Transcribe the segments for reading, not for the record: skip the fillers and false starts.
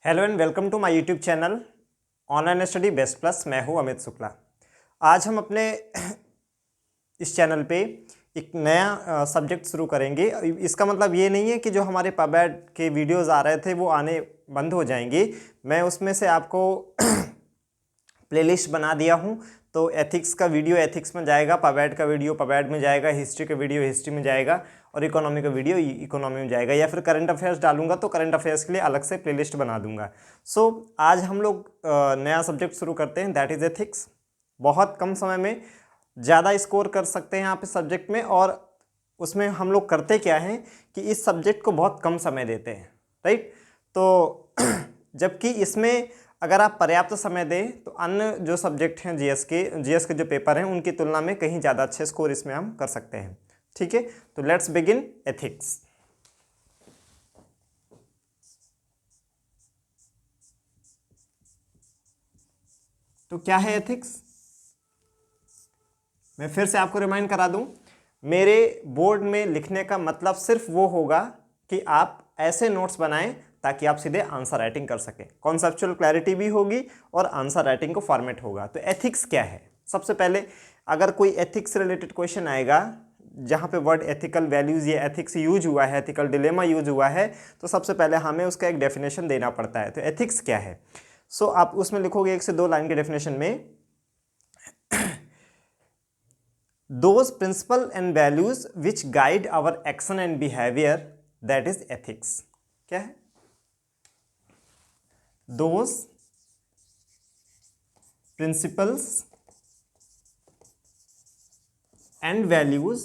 Hello and welcome to my YouTube channel online study best plus. मैं हूं अमित शुक्ला। आज हम अपने इस चैनल पे एक नया सब्जेक्ट शुरू करेंगे। इसका मतलब ये नहीं है कि जो हमारे पबैड के वीडियोस आ रहे थे वो आने बंद हो जाएंगे। मैं उसमें से आपको प्लेलिस्ट बना दिया हूँ। तो एथिक्स का वीडियो एथिक्स में जाएगा, पबैड का वीडियो पबैड में जाएगा, हिस्ट्री का वीडियो हिस्ट्री में जाएगा और इकोनॉमी का वीडियो इकोनॉमी में जाएगा, या फिर करंट अफेयर्स डालूंगा तो करंट अफेयर्स के लिए अलग से प्लेलिस्ट बना दूंगा। आज हम लोग नया सब्जेक्ट शुरू करते हैं, दैट इज़ एथिक्स। बहुत कम समय में ज़्यादा स्कोर कर सकते हैं आप इस सब्जेक्ट में। और उसमें हम लोग करते क्या हैं कि इस सब्जेक्ट को बहुत कम समय देते हैं, राइट। तो जबकि इसमें अगर आप पर्याप्त समय दें तो अन्य जो सब्जेक्ट हैं जीएस के जो पेपर हैं उनकी तुलना में कहीं ज़्यादा अच्छे स्कोर इसमें हम कर सकते हैं। ठीक है, तो लेट्स बिगिन एथिक्स। तो क्या है एथिक्स, मैं फिर से आपको रिमाइंड करा दूं। मेरे बोर्ड में लिखने का मतलब सिर्फ वो होगा कि आप ऐसे नोट्स बनाएं ताकि आप सीधे आंसर राइटिंग कर सकें, कॉन्सेप्चुअल क्लैरिटी भी होगी और आंसर राइटिंग को फॉर्मेट होगा। तो एथिक्स क्या है, सबसे पहले अगर कोई एथिक्स से रिलेटेड क्वेश्चन आएगा जहाँ पे वर्ड एथिकल वैल्यूज़ या एथिक्स यूज हुआ है, एथिकल डिलेमा यूज हुआ है, तो सबसे पहले हमें उसका एक डेफिनेशन देना पड़ता है। तो एथिक्स क्या है, आप उसमें लिखोगे 1 से 2 लाइन के डेफिनेशन में, those principles and values which guide our action and behavior, that is ethics। क्या है, those principles and values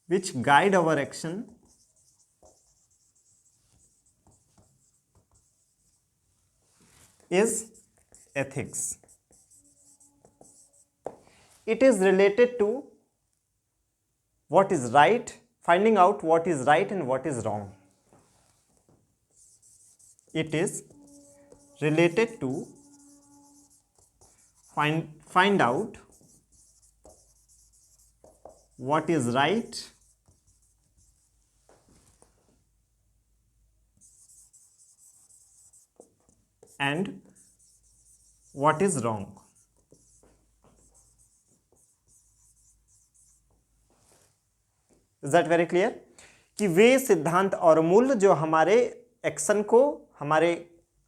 which guide our action is ethics। It is related to what is right, finding out what is right and what is wrong। It is related to find out what is right and what is wrong। Is that very clear कि वे सिद्धांत और मूल्य जो हमारे action को,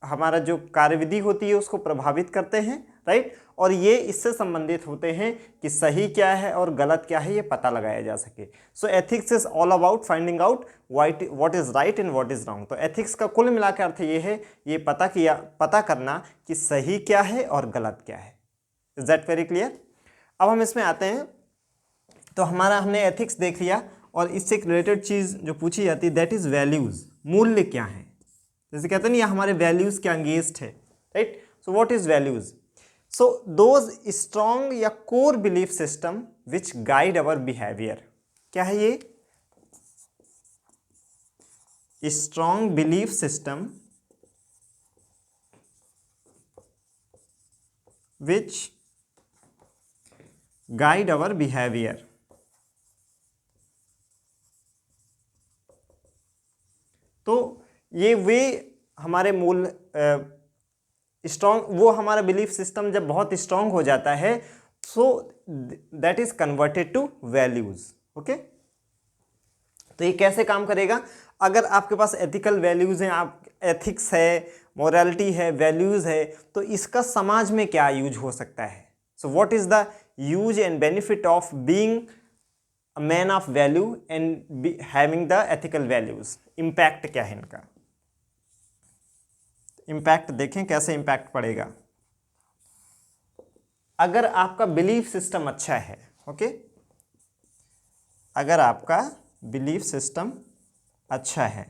हमारा जो कार्यविधि होती है उसको प्रभावित करते हैं, राइट। और ये इससे संबंधित होते हैं कि सही क्या है और गलत क्या है ये पता लगाया जा सके। सो ethics is all about finding out what is right and what is wrong. तो एथिक्स का कुल मिलाकर अर्थ ये है, ये पता करना कि सही क्या है और गलत क्या है। Is that very clear. अब हम इसमें आते हैं। तो हमने एथिक्स देख लिया और इससे एक रिलेटेड चीज़ जो पूछी जाती है दैट इज़ वैल्यूज़, मूल्य क्या है। जैसे कहते हैं ना, ये हमारे वैल्यूज़ के अगेंस्ट है, right. So what is values, so those strong या core belief system which guide our behaviour. क्या है ये, strong belief system which guide our behaviour. तो ये वे हमारे मूल स्ट्रॉन्ग, वो हमारा बिलीफ सिस्टम जब बहुत स्ट्रॉन्ग हो जाता है so that is converted to values. Okay, तो ये कैसे काम करेगा, अगर आपके पास एथिकल वैल्यूज हैं, आप एथिक्स है, मोरालिटी है, वैल्यूज है, तो इसका समाज में क्या यूज हो सकता है। So what is the use and benefit of being a man of value and having the ethical values. Impact क्या है इनका, इम्पैक्ट देखें कैसे इम्पैक्ट पड़ेगा। अगर आपका बिलीफ सिस्टम अच्छा है, ओके, अगर आपका बिलीफ सिस्टम अच्छा है,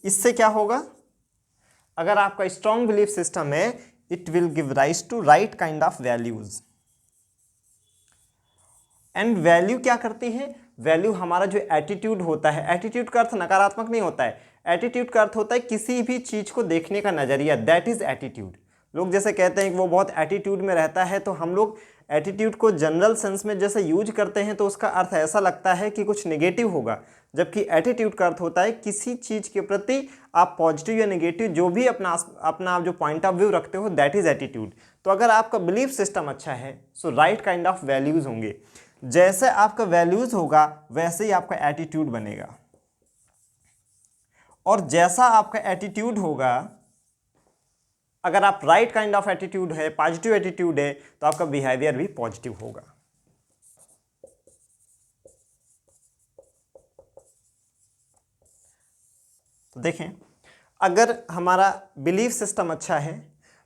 इससे क्या होगा, अगर आपका स्ट्रॉन्ग बिलीफ सिस्टम है it will give rise to right kind of values. And value क्या करती है, वैल्यू हमारा जो एटीट्यूड होता है, एटीट्यूड का अर्थ नकारात्मक नहीं होता है, एटीट्यूड का अर्थ होता है किसी भी चीज़ को देखने का नज़रिया, दैट इज़ एटीट्यूड। लोग जैसे कहते हैं कि वो बहुत एटीट्यूड में रहता है, तो हम लोग एटीट्यूड को जनरल सेंस में जैसे यूज करते हैं तो उसका अर्थ ऐसा लगता है कि कुछ नेगेटिव होगा, जबकि एटीट्यूड का अर्थ होता है किसी चीज़ के प्रति आप पॉजिटिव या नेगेटिव जो भी अपना जो पॉइंट ऑफ व्यू रखते हो, दैट इज़ एटीट्यूड। तो अगर आपका बिलीफ सिस्टम अच्छा है सो राइट काइंड ऑफ वैल्यूज़ होंगे, जैसे आपका वैल्यूज़ होगा वैसे ही आपका एटीट्यूड बनेगा, और जैसा आपका एटीट्यूड होगा, अगर आप राइट काइंड ऑफ एटीट्यूड है, पॉजिटिव एटीट्यूड है, तो आपका बिहेवियर भी पॉजिटिव होगा। तो देखें, अगर हमारा बिलीफ सिस्टम अच्छा है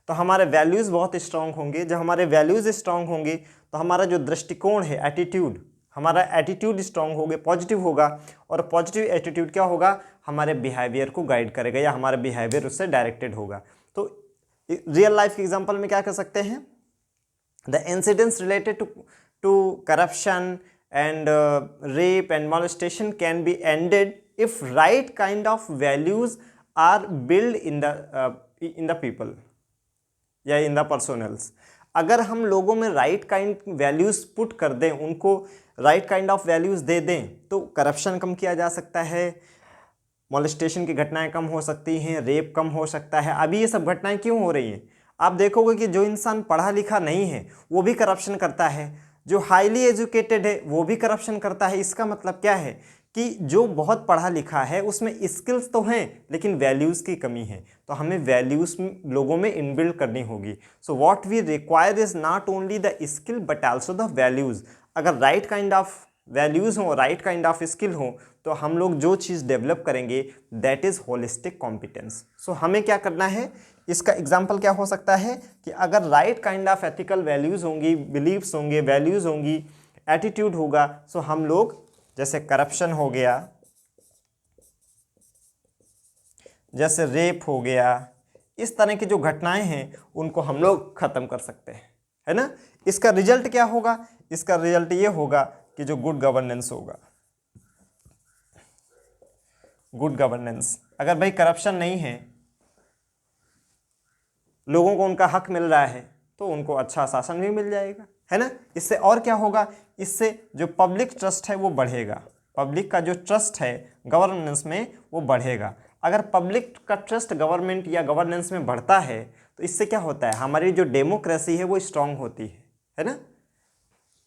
तो हमारे वैल्यूज़ बहुत स्ट्रांग होंगे। जब हमारे वैल्यूज़ स्ट्रांग होंगे तो हमारा जो दृष्टिकोण है, एटीट्यूड, हमारा एटीट्यूड स्ट्रांग होगा, पॉजिटिव होगा, और पॉजिटिव एटीट्यूड क्या होगा, हमारे बिहेवियर को गाइड करेगा या हमारा बिहेवियर उससे डायरेक्टेड होगा। तो रियल लाइफ के एग्जांपल में क्या कर सकते हैं, the incidents related to corruption and rape and molestation can be ended if right kind of values are build in the people या इन द पर्सनल्स। अगर हम लोगों में राइट काइंड वैल्यूज़ पुट कर दें, उनको राइट काइंड ऑफ वैल्यूज़ दे दें, तो करप्शन कम किया जा सकता है, मॉलेस्टेशन की घटनाएं कम हो सकती हैं, रेप कम हो सकता है। अभी ये सब घटनाएं क्यों हो रही हैं? आप देखोगे कि जो इंसान पढ़ा लिखा नहीं है वो भी करप्शन करता है, जो हाईली एजुकेटेड है वो भी करप्शन करता है। इसका मतलब क्या है कि जो बहुत पढ़ा लिखा है उसमें स्किल्स तो हैं लेकिन वैल्यूज़ की कमी है, तो हमें वैल्यूज़ लोगों में इनबिल्ड करनी होगी। So what we require is not only the skill but also the values. अगर राइट काइंड ऑफ वैल्यूज़ हो, राइट काइंड ऑफ स्किल हो, तो हम लोग जो चीज़ डेवलप करेंगे that is holistic competence. So हमें क्या करना है, इसका एग्जाम्पल क्या हो सकता है कि अगर right kind of ethical values होंगी, बिलीव्स होंगे, वैल्यूज़ होंगी, एटीट्यूड होगा, सो हम लोग जैसे करप्शन हो गया, जैसे रेप हो गया, इस तरह की जो घटनाएं हैं उनको हम लोग ख़त्म कर सकते हैं, है ना। इसका रिजल्ट क्या होगा, इसका रिजल्ट ये होगा कि जो गुड गवर्नेंस होगा, गुड गवर्नेंस। अगर भाई करप्शन नहीं है, लोगों को उनका हक मिल रहा है, तो उनको अच्छा शासन भी मिल जाएगा, है ना। इससे और क्या होगा, इससे जो पब्लिक ट्रस्ट है वो बढ़ेगा, पब्लिक का जो ट्रस्ट है गवर्नेंस में वो बढ़ेगा। अगर पब्लिक का ट्रस्ट गवर्नमेंट या गवर्नेंस में बढ़ता है तो इससे क्या होता है, हमारी जो डेमोक्रेसी है वो स्ट्रांग होती है ना।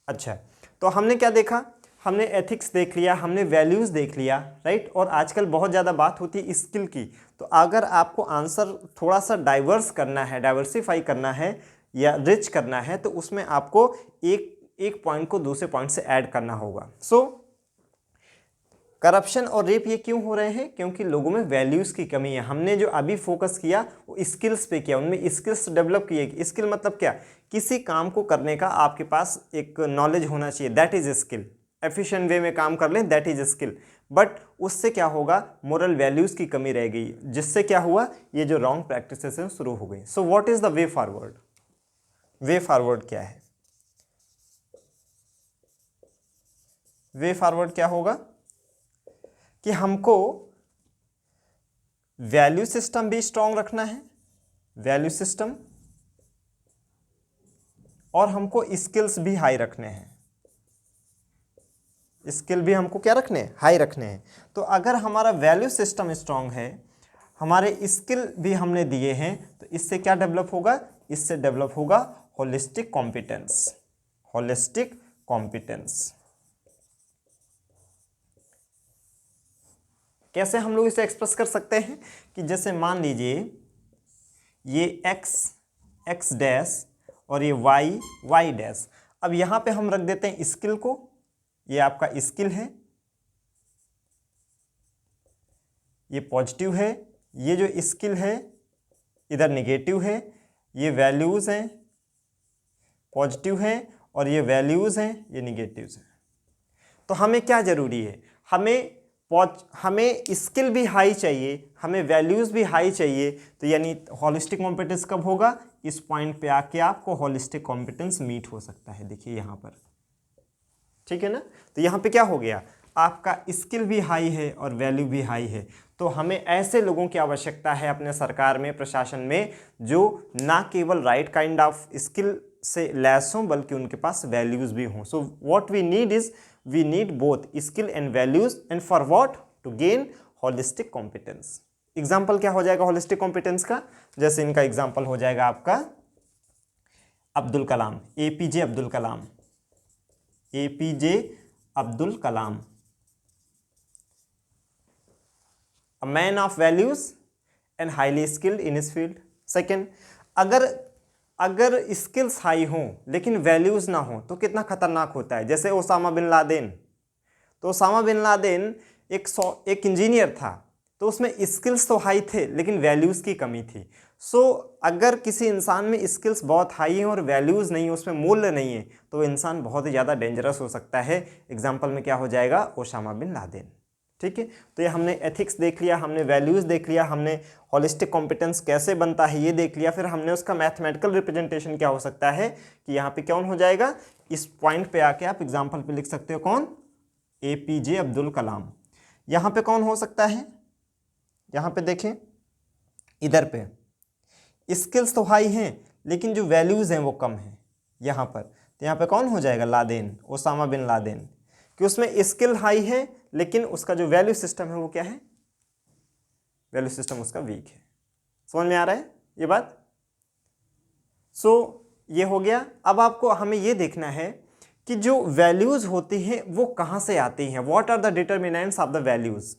अच्छा, तो हमने क्या देखा, हमने एथिक्स देख लिया, हमने वैल्यूज़ देख लिया, राइट। और आजकल बहुत ज़्यादा बात होती है स्किल की, तो अगर आपको आंसर थोड़ा सा डाइवर्स करना है, डाइवर्सिफाई करना है या रिच करना है, तो उसमें आपको एक पॉइंट को दूसरे पॉइंट से ऐड करना होगा। सो करप्शन और रेप ये क्यों हो रहे हैं, क्योंकि लोगों में वैल्यूज़ की कमी है। हमने जो अभी फोकस किया वो स्किल्स पे किया, उनमें स्किल्स डेवलप किए। स्किल मतलब क्या, किसी काम को करने का आपके पास एक नॉलेज होना चाहिए, that is skill. Efficient way में काम कर लें, दैट इज़ स्किल। बट उससे क्या होगा, मोरल वैल्यूज़ की कमी रह गई, जिससे क्या हुआ, ये जो रॉन्ग प्रैक्टिसेस हैं शुरू हो गई। सो what is the way forward, way forward क्या है, वे फॉरवर्ड क्या होगा कि हमको वैल्यू सिस्टम भी स्ट्रांग रखना है, वैल्यू सिस्टम, और हमको स्किल्स भी हाई रखने हैं, स्किल भी हमको क्या रखने हैं, हाई रखने हैं। तो अगर हमारा वैल्यू सिस्टम स्ट्रांग है, हमारे स्किल भी हमने दिए हैं, तो इससे क्या डेवलप होगा, इससे डेवलप होगा होलिस्टिक कॉम्पिटेंस, होलिस्टिक कॉम्पिटेंस। कैसे हम लोग इसे एक्सप्रेस कर सकते हैं कि जैसे मान लीजिए ये x डैश और ये y डैश। अब यहाँ पे हम रख देते हैं स्किल को, ये आपका स्किल है, ये पॉजिटिव है, ये जो स्किल है इधर नेगेटिव है, ये वैल्यूज़ हैं, पॉजिटिव हैं, और ये वैल्यूज़ हैं, ये नेगेटिव्स हैं। तो हमें क्या ज़रूरी है, हमें स्किल भी हाई चाहिए, हमें वैल्यूज़ भी हाई चाहिए। तो यानी होलिस्टिक कॉम्पिटेंस कब होगा, इस पॉइंट पे आके आपको होलिस्टिक कॉम्पिटेंस मीट हो सकता है। देखिए यहाँ पर, ठीक है ना। तो यहाँ पे क्या हो गया, आपका स्किल भी हाई है और वैल्यू भी हाई है। तो हमें ऐसे लोगों की आवश्यकता है अपने सरकार में, प्रशासन में, जो ना केवल राइट काइंड ऑफ स्किल से लेस हों बल्कि उनके पास वैल्यूज़ भी हों। So what we need is we need both skill and values and for what to gain holistic competence. Example क्या हो जाएगा होलिस्टिक कॉम्पिटेंस का? जैसे इनका एग्जाम्पल हो जाएगा आपका Abdul Kalam, APJ Abdul Kalam, APJ Abdul Kalam, a man of values and highly skilled in his field। Second, अगर स्किल्स हाई हों लेकिन वैल्यूज़ ना हो तो कितना खतरनाक होता है। जैसे ओसामा बिन लादेन, तो ओसामा बिन लादेन एक इंजीनियर था, तो उसमें स्किल्स तो हाई थे लेकिन वैल्यूज़ की कमी थी। सो अगर किसी इंसान में स्किल्स बहुत हाई हैं और वैल्यूज़ नहीं है, उसमें मूल्य नहीं है, तो वो इंसान बहुत ही ज़्यादा डेंजरस हो सकता है। एग्जाम्पल में क्या हो जाएगा? Osama bin Laden. ठीक है, तो ये हमने एथिक्स देख लिया, हमने वैल्यूज़ देख लिया, हमने होलिस्टिक कॉम्पिटेंस कैसे बनता है ये देख लिया, फिर हमने उसका मैथमेटिकल रिप्रेजेंटेशन क्या हो सकता है कि यहाँ पे कौन हो जाएगा। इस पॉइंट पे आके आप एग्जाम्पल पे लिख सकते हो कौन? APJ अब्दुल कलाम। यहाँ पे कौन हो सकता है? यहाँ पे देखें, इधर पे स्किल्स तो हाई हैं लेकिन जो वैल्यूज़ हैं वो कम हैं यहाँ पर, तो यहाँ पे कौन हो जाएगा? लादेन, ओसामा बिन लादेन, कि उसमें स्किल हाई है लेकिन उसका जो वैल्यू सिस्टम है वो क्या है? वैल्यू सिस्टम उसका वीक है। समझ में आ रहा है ये बात? सो ये हो गया। अब आपको हमें ये देखना है कि जो वैल्यूज़ होती हैं वो कहाँ से आती हैं। What are the determinants of the values?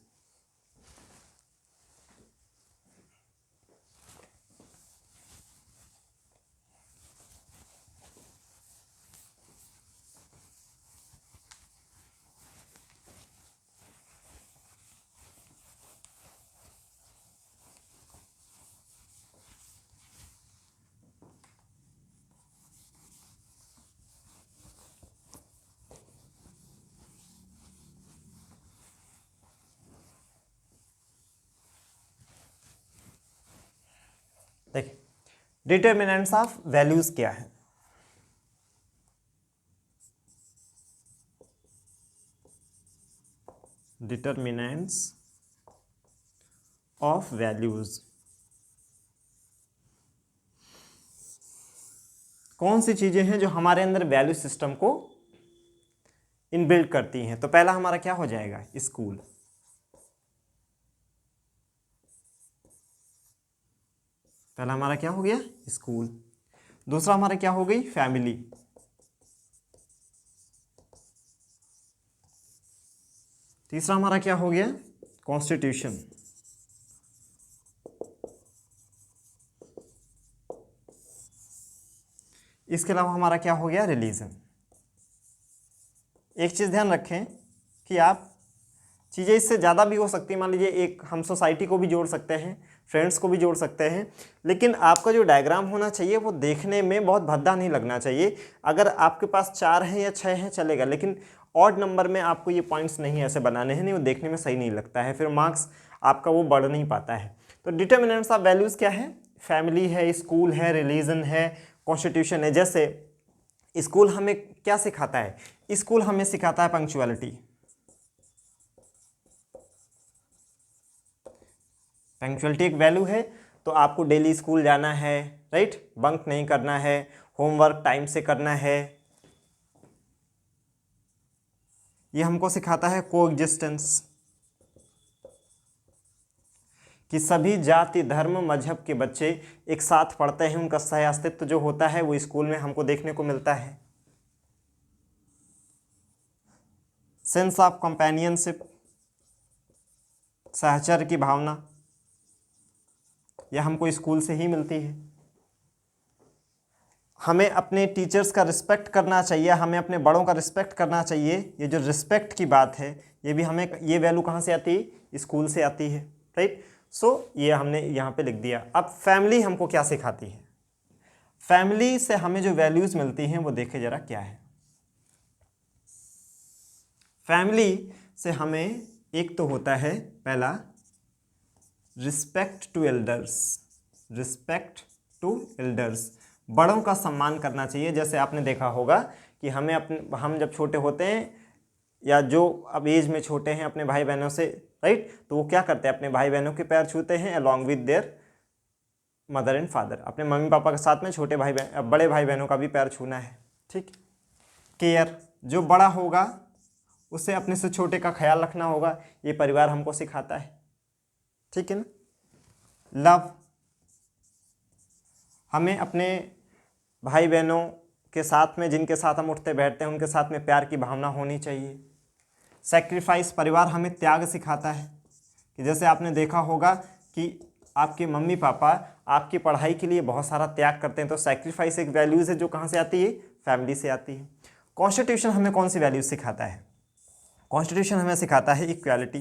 देखिए, डिटर्मिनेंट्स ऑफ वैल्यूज़ क्या है? डिटर्मिनेंट्स ऑफ वैल्यूज़ कौन सी चीज़ें हैं जो हमारे अंदर वैल्यू सिस्टम को इनबिल्ड करती हैं? तो पहला हमारा क्या हो जाएगा? स्कूल। पहला हमारा क्या हो गया? स्कूल। दूसरा हमारा क्या हो गई? फैमिली। तीसरा हमारा क्या हो गया? कॉन्स्टिट्यूशन। इसके अलावा हमारा क्या हो गया? रिलीजन। एक चीज़ ध्यान रखें कि आप चीज़ें इससे ज़्यादा भी हो सकती है। मान लीजिए एक हम सोसाइटी को भी जोड़ सकते हैं, फ्रेंड्स को भी जोड़ सकते हैं, लेकिन आपका जो डायग्राम होना चाहिए वो देखने में बहुत भद्दा नहीं लगना चाहिए। अगर आपके पास 4 हैं या 6 हैं चलेगा, लेकिन ऑड नंबर में आपको ये पॉइंट्स नहीं ऐसे बनाने हैं, नहीं वो देखने में सही नहीं लगता है, फिर मार्क्स आपका वो बढ़ नहीं पाता है। तो डिटर्मिनेंट्स ऑफ वैल्यूज़ क्या है? फैमिली है, स्कूल है, रिलीजन है, कॉन्स्टिट्यूशन है। जैसे स्कूल हमें क्या सिखाता है? स्कूल हमें सिखाता है पंक्चुअलिटी। पंक्चुअलिटी एक वैल्यू है, तो आपको डेली स्कूल जाना है, राइट, बंक नहीं करना है, होमवर्क टाइम से करना है। ये हमको सिखाता है कोएग्जिस्टेंस, कि सभी जाति धर्म मजहब के बच्चे एक साथ पढ़ते हैं, उनका सह अस्तित्व जो होता है वो स्कूल में हमको देखने को मिलता है। सेंस ऑफ कंपेनियनशिप, सहचर्य की भावना, यह हमको स्कूल से ही मिलती है। हमें अपने टीचर्स का रिस्पेक्ट करना चाहिए, हमें अपने बड़ों का रिस्पेक्ट करना चाहिए। ये जो रिस्पेक्ट की बात है ये भी हमें, ये वैल्यू कहाँ से आती है? स्कूल से आती है, राइट। सो ये हमने यहाँ पे लिख दिया। अब फैमिली हमको क्या सिखाती है? फैमिली से हमें जो वैल्यूज़ मिलती हैं वो देखे जरा क्या है। फैमिली से हमें एक तो होता है पहला respect to elders, respect to elders, बड़ों का सम्मान करना चाहिए। जैसे आपने देखा होगा कि हम जब छोटे होते हैं या जो अब एज में छोटे हैं अपने भाई बहनों से, राइट, तो वो क्या करते हैं? अपने भाई बहनों के पैर छूते हैं along with their mother and father, अपने मम्मी पापा के साथ में छोटे भाई बहन बड़े भाई बहनों का भी पैर छूना है। ठीक। केयर, जो बड़ा होगा उसे अपने से छोटे का ख्याल रखना होगा, ये परिवार हमको सिखाता है। ठीक है ना। लव, हमें अपने भाई बहनों के साथ में जिनके साथ हम उठते बैठते हैं उनके साथ में प्यार की भावना होनी चाहिए। सेक्रीफाइस, परिवार हमें त्याग सिखाता है कि जैसे आपने देखा होगा कि आपके मम्मी पापा आपकी पढ़ाई के लिए बहुत सारा त्याग करते हैं, तो सेक्रीफाइस एक वैल्यूज़ है जो कहाँ से आती है, फैमिली से आती है। कॉन्स्टिट्यूशन हमें कौन सी वैल्यूज सिखाता है? कॉन्स्टिट्यूशन हमें सिखाता है इक्वालिटी।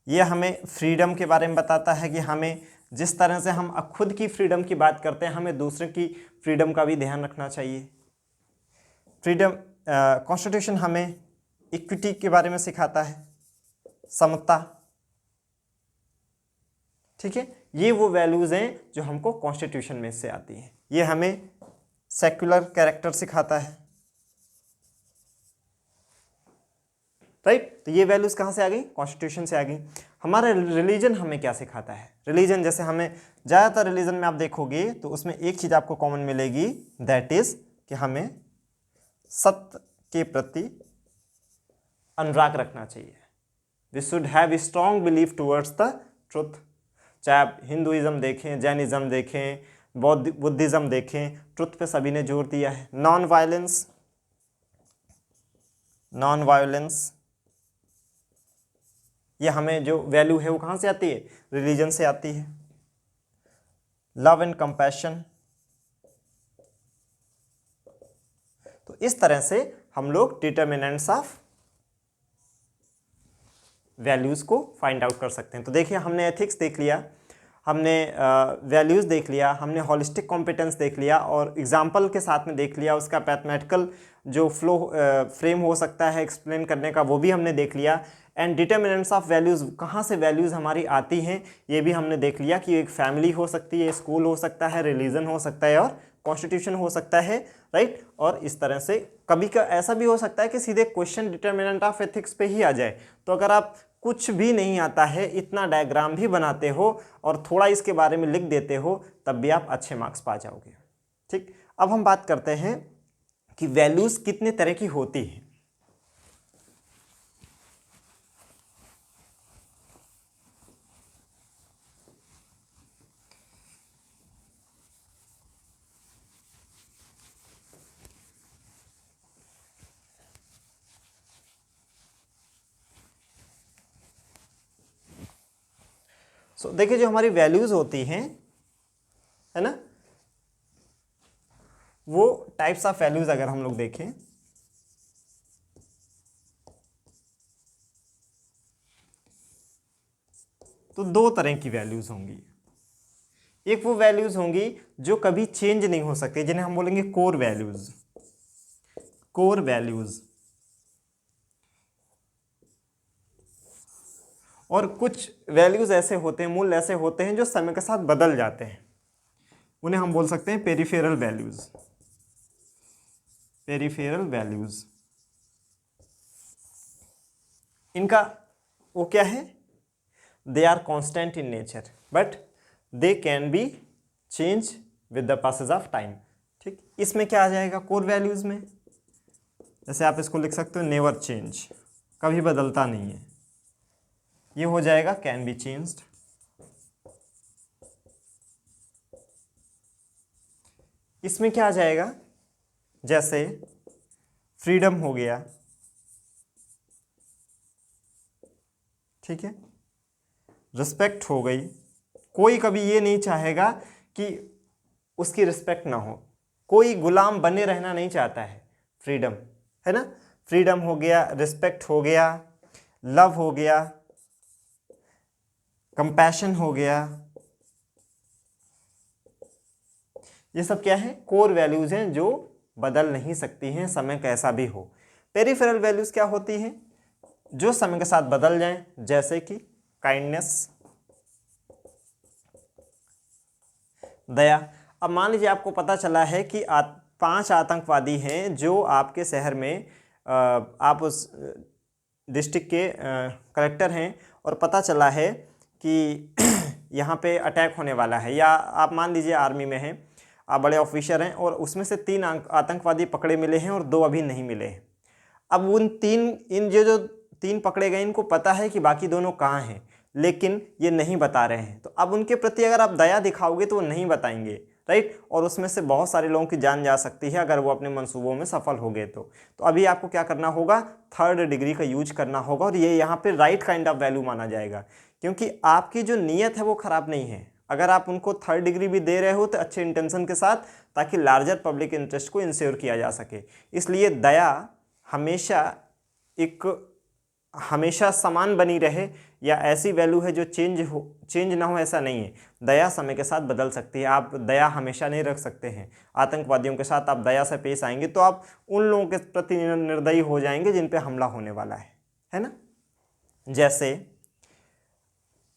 ये हमें फ्रीडम के बारे में बताता है कि हमें जिस तरह से हम खुद की फ्रीडम की बात करते हैं, हमें दूसरे की फ्रीडम का भी ध्यान रखना चाहिए। फ्रीडम, कॉन्स्टिट्यूशन हमें इक्विटी के बारे में सिखाता है, समता। ठीक है, ये वो वैल्यूज़ हैं जो हमको कॉन्स्टिट्यूशन में से आती हैं। ये हमें सेक्युलर कैरेक्टर सिखाता है। राइट, तो ये वैल्यूज़ कहाँ से आ गई? कॉन्स्टिट्यूशन से आ गई। हमारा रिलीजन हमें क्या सिखाता है? रिलीजन, जैसे हमें ज़्यादातर रिलीजन में आप देखोगे तो उसमें एक चीज़ आपको कॉमन मिलेगी, दैट इज़ कि हमें सत्य के प्रति अनुराग रखना चाहिए। We should have strong belief towards the truth. चाहे आप हिंदुइज्म देखें, जैनिज्म देखें, बुद्धिज़्म देखें, ट्रुथ पे सभी ने जोर दिया है। नॉन वायलेंस, नॉन वायलेंस, ये हमें जो वैल्यू है वो कहाँ से आती है? रिलीजन से आती है। लव एंड कंपैशन, तो इस तरह से हम लोग डिटर्मिनेंट्स ऑफ वैल्यूज़ को फाइंड आउट कर सकते हैं। तो देखिए, हमने एथिक्स देख लिया, हमने वैल्यूज़ देख लिया, हमने हॉलिस्टिक कॉम्पिटेंस देख लिया और एग्जाम्पल के साथ में देख लिया, उसका मैथमेटिकल जो फ्लो फ्रेम हो सकता है एक्सप्लेन करने का वो भी हमने देख लिया। एंड डिटर्मिनेंट्स ऑफ वैल्यूज़, कहाँ से वैल्यूज़ हमारी आती हैं ये भी हमने देख लिया कि एक फैमिली हो सकती है, स्कूल हो सकता है, रिलीजन हो सकता है और कॉन्स्टिट्यूशन हो सकता है। राइट, और इस तरह से कभी का ऐसा भी हो सकता है कि सीधे क्वेश्चन डिटर्मिनेंट ऑफ एथिक्स पे ही आ जाए। तो अगर आप कुछ भी नहीं आता है, इतना डायग्राम भी बनाते हो और थोड़ा इसके बारे में लिख देते हो, तब भी आप अच्छे मार्क्स पा जाओगे। ठीक, अब हम बात करते हैं कि वैल्यूज़ कितने तरह की होती हैं। सो देखिए, जो हमारी वैल्यूज़ होती हैं, है ना, वो टाइप्स ऑफ वैल्यूज़ अगर हम लोग देखें तो दो तरह की वैल्यूज़ होंगी। एक वो वैल्यूज़ होंगी जो कभी चेंज नहीं हो सकती, जिन्हें हम बोलेंगे कोर वैल्यूज़। कोर वैल्यूज़, और कुछ वैल्यूज़ ऐसे होते हैं, मूल ऐसे होते हैं जो समय के साथ बदल जाते हैं, उन्हें हम बोल सकते हैं पेरिफेरल वैल्यूज़। पेरिफेरल वैल्यूज़, इनका वो क्या है? They are constant in nature but they can be change with the passage of time. ठीक, इसमें क्या आ जाएगा कोर वैल्यूज़ में? जैसे आप इसको लिख सकते हो नेवर चेंज, कभी बदलता नहीं है, ये हो जाएगा कैन बी चेंज्ड। इसमें क्या आ जाएगा? जैसे फ्रीडम हो गया, ठीक है, रिस्पेक्ट हो गई। कोई कभी ये नहीं चाहेगा कि उसकी रिस्पेक्ट ना हो, कोई गुलाम बने रहना नहीं चाहता है। फ्रीडम, है ना, फ्रीडम हो गया, रिस्पेक्ट हो गया, लव हो गया, कंपैशन हो गया, ये सब क्या है? कोर वैल्यूज हैं जो बदल नहीं सकती हैं, समय कैसा भी हो। पेरिफेरल वैल्यूज क्या होती हैं? जो समय के साथ बदल जाएं, जैसे कि काइंडनेस, दया। अब मान लीजिए आपको पता चला है कि 5 आतंकवादी हैं जो आपके शहर में, आप उस डिस्ट्रिक्ट के कलेक्टर हैं और पता चला है कि यहाँ पे अटैक होने वाला है, या आप मान लीजिए आर्मी में हैं, आप बड़े ऑफिसर हैं और उसमें से 3 आतंकवादी पकड़े मिले हैं और 2 अभी नहीं मिले हैं। अब इन जो 3 पकड़े गए इनको पता है कि बाकी दोनों कहाँ हैं, लेकिन ये नहीं बता रहे हैं। तो अब उनके प्रति अगर आप दया दिखाओगे तो वो नहीं बताएंगे, राइट, और उसमें से बहुत सारे लोगों की जान जा सकती है अगर वो अपने मंसूबों में सफल हो गए तो अभी आपको क्या करना होगा, 3rd डिग्री का यूज करना होगा, और ये यहाँ पे राइट काइंड ऑफ वैल्यू माना जाएगा, क्योंकि आपकी जो नीयत है वो खराब नहीं है। अगर आप उनको 3rd डिग्री भी दे रहे हो तो अच्छे इंटेंशन के साथ, ताकि लार्जर पब्लिक इंटरेस्ट को इंश्योर किया जा सके। इसलिए दया हमेशा समान बनी रहे, या ऐसी वैल्यू है जो चेंज ना हो, ऐसा नहीं है। दया समय के साथ बदल सकती है, आप दया हमेशा नहीं रख सकते हैं। आतंकवादियों के साथ आप दया से पेश आएंगे तो आप उन लोगों के प्रति निर्दयी हो जाएंगे जिन पे हमला होने वाला है ना। जैसे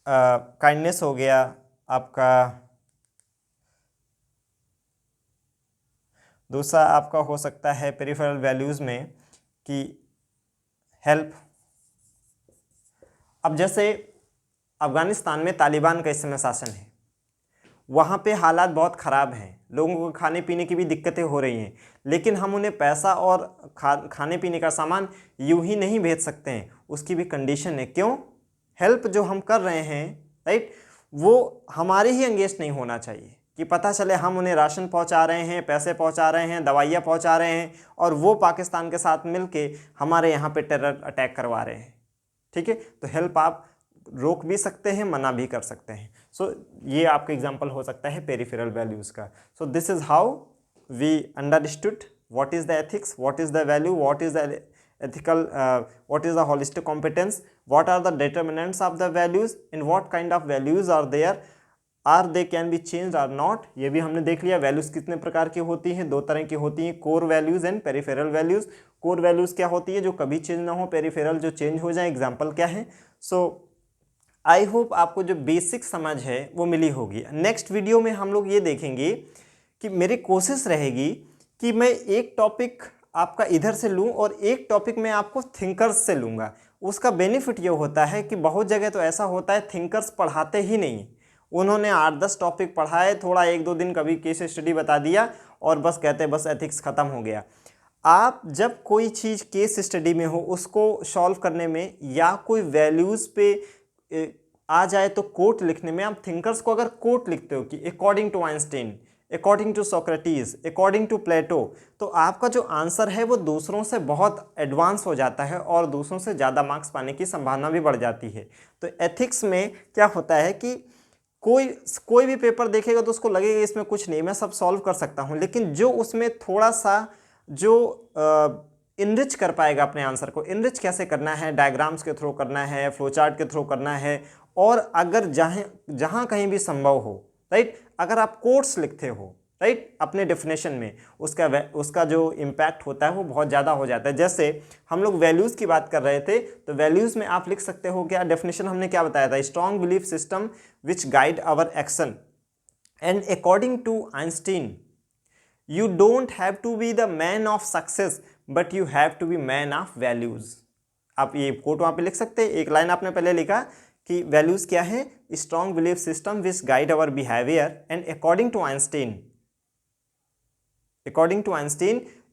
काइंडनेस हो गया आपका, दूसरा आपका हो सकता है पेरिफेरल वैल्यूज़ में कि हेल्प। अब जैसे अफ़गानिस्तान में तालिबान का इस समय शासन है, वहाँ पे हालात बहुत ख़राब हैं, लोगों को खाने पीने की भी दिक्कतें हो रही हैं, लेकिन हम उन्हें पैसा और खाने पीने का सामान यूं ही नहीं भेज सकते हैं, उसकी भी कंडीशन है। क्यों? हेल्प जो हम कर रहे हैं, राइट, वो हमारे ही अगेंस्ट नहीं होना चाहिए, कि पता चले हम उन्हें राशन पहुंचा रहे हैं, पैसे पहुंचा रहे हैं, दवाइयाँ पहुंचा रहे हैं, और वो पाकिस्तान के साथ मिलके हमारे यहाँ पे टेरर अटैक करवा रहे हैं। ठीक है, तो हेल्प आप रोक भी सकते हैं, मना भी कर सकते हैं। सो ये आपका एग्जांपल हो सकता है पेरिफेरल वैल्यूज़ का। So this is how we understood what is the ethics, what is the value, what is the ethical, what is the holistic competence, what are the determinants of the values, and what kind of values are there, are they can be changed or not। ये भी हमने देख लिया। Values कितने प्रकार की होती हैं, 2 तरह की होती हैं, core values and peripheral values. Core values क्या होती है, जो कभी चेंज ना हो, पेरिफेरल जो चेंज हो जाए। एग्जाम्पल क्या है? सो आई होप आपको जो बेसिक समझ है वो मिली होगी। नेक्स्ट वीडियो में हम लोग ये देखेंगे कि मेरी कोशिश रहेगी कि मैं एक टॉपिक आपका इधर से लूं और एक टॉपिक मैं आपको थिंकर्स से लूँगा। उसका बेनिफिट ये होता है कि बहुत जगह तो ऐसा होता है थिंकर्स पढ़ाते ही नहीं, उन्होंने 8-10 टॉपिक पढ़ाए, थोड़ा 1-2 दिन कभी केस स्टडी बता दिया और बस कहते बस एथिक्स ख़त्म हो गया। आप जब कोई चीज़ केस स्टडी में हो, उसको सॉल्व करने में या कोई वैल्यूज़ पे आ जाए तो कोट लिखने में, आप थिंकर्स को अगर कोट लिखते हो कि according to Einstein, according to Socrates, according to Plato, तो आपका जो आंसर है वो दूसरों से बहुत एडवांस हो जाता है और दूसरों से ज़्यादा मार्क्स पाने की संभावना भी बढ़ जाती है। तो एथिक्स में क्या होता है कि कोई भी पेपर देखेगा तो उसको लगेगा इसमें कुछ नहीं, मैं सब सॉल्व कर सकता हूँ, लेकिन जो उसमें थोड़ा सा जो इनरिच कर पाएगा अपने आंसर को, इनरिच कैसे करना है, डायग्राम्स के थ्रू करना है, फ्लो चार्ट के थ्रू करना है, और अगर जहाँ कहीं भी संभव हो, राइट, अगर आप कोट्स लिखते हो, राइट, अपने डेफिनेशन में, उसका जो इम्पैक्ट होता है वो बहुत ज़्यादा हो जाता है। जैसे हम लोग वैल्यूज़ की बात कर रहे थे, तो वैल्यूज़ में आप लिख सकते हो क्या, डेफिनेशन हमने क्या बताया था, strong belief system which guide our action, and according to Einstein you don't have to be the man of success but you have to be man of values। आप ये कोट वहाँ पे लिख सकते हैं। एक लाइन आपने पहले लिखा कि वैल्यूज़ क्या है, strong belief system which guide our behaviour, and according to Einstein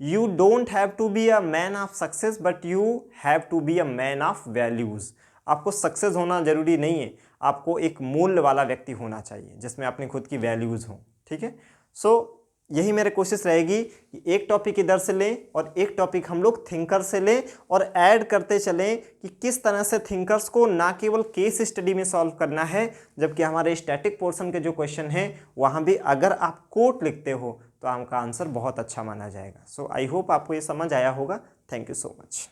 you don't have to be a man of success but you have to be a man of values। आपको सक्सेस होना जरूरी नहीं है, आपको एक मूल्य वाला व्यक्ति होना चाहिए जिसमें अपनी खुद की वैल्यूज़ हों। ठीक है, सो यही मेरी कोशिश रहेगी कि एक टॉपिक इधर से लें और एक टॉपिक हम लोग थिंकर से लें, और ऐड करते चलें कि किस तरह से थिंकर्स को ना केवल केस स्टडी में सॉल्व करना है, जबकि हमारे स्टैटिक पोर्शन के जो क्वेश्चन हैं वहाँ भी अगर आप कोट लिखते हो तो आपका आंसर बहुत अच्छा माना जाएगा। सो आई होप आपको ये समझ आया होगा। Thank you so much.